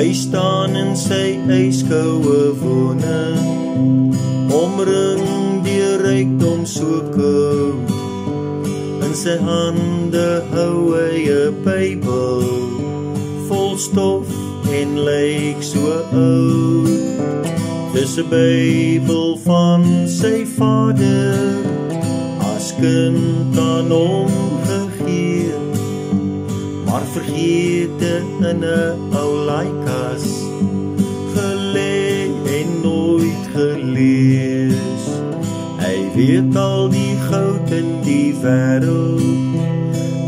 Hy staan in sy ijskoue woning, omring deur rykdom so koud. In sy hande hou hy 'n Bybel, vol stof en lyk so oud. Dis 'n Bybel van sy vader, as kind aan hom gegee, maar vergete in 'n ou laaikas, gelê en nooit gelees. Hy weet al die goud in die wêreld,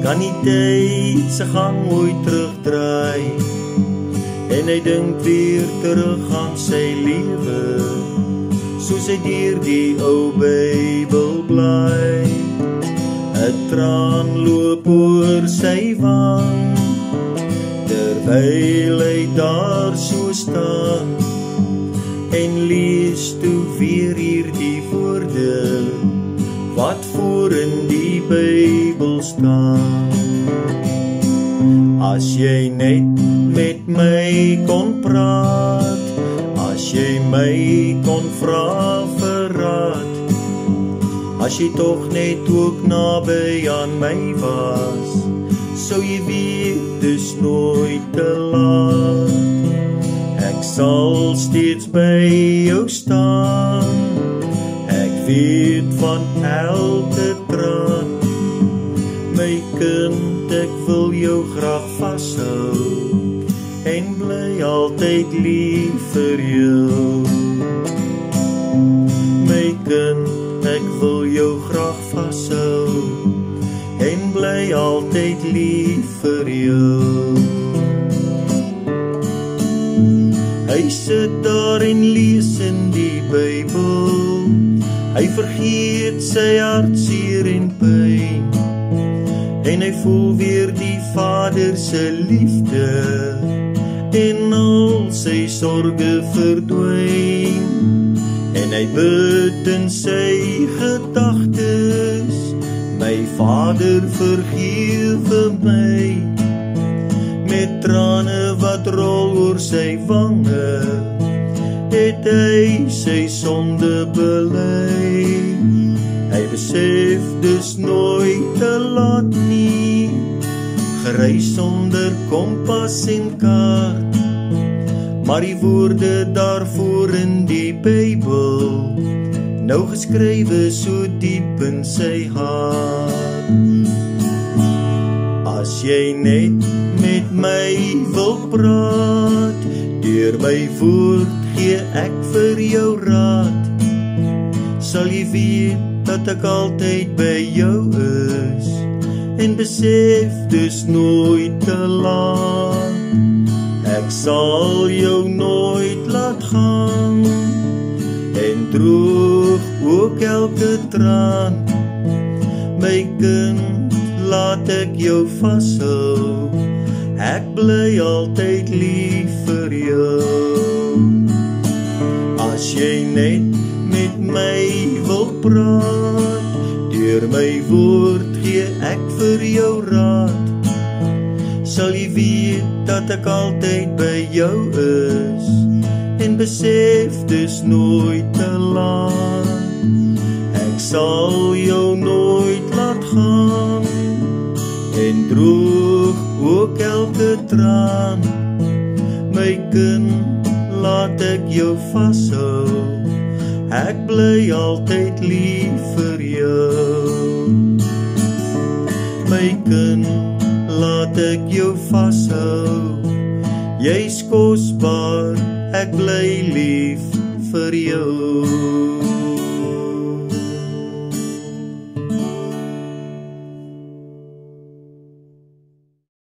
kan nie tyd se gang ooit terugdraai, en hy dink weer terug aan sy lewe, soos hy deur die ou Bybel blaai. 'n traan loop oor sy wang, terwyl hy daar so staan, en lees toe weer hierdie woorde, wat voor in die Bybel staan. As jy net met my kon praat, as jy my kon vra vir raad, as jy toch net ook naby aan my was, sou jy weet dis nooit te laat. Ek sal steeds by jou staan, ek weet van elke traan. My kind, ek wil jou graag vashou, en bly altyd lief vir jou. My kind, ek wil jou graag vashou, en bly altyd lief vir jou. Hy sit daar en lees in die Bybel, hy vergeet sy hartseer en pyn, en hy voel weer die Vader se liefde, en al sy sorge verdwyn. En hy bid in sy gedagtes, my Vader vergewe my, met trane wat rol oor sy wange, het hy sy sonde bely. Hy besef dis nooit te laat nie, gereis sonder kompas en kaart, maar die woorde daarvoor in die Bybel, nou geskrywe so diep in sy hart. As jy net met my wil praat, deur my woord gee ek vir jou raad, sal jy weet dat ek altyd by jou is, en besef dis nooit te laat. Ek sal jou nooit laat gaan, en droog ook elke traan. My kind, laat ek jou vashou, ek bly altyd lief vir jou. As jy net met my wil praat, deur my woord gee ek vir jou raad, sal jy weet dat ek altyd by jou is, en besef dis nooit te laat. Ek sal jou nooit laat gaan, en droog ook elke traan. My kind, laat ek jou vashou, ek bly altyd lief vir jou. My kind, laat ek jou vashou, jy's kosbaar, ek bly lief vir jou.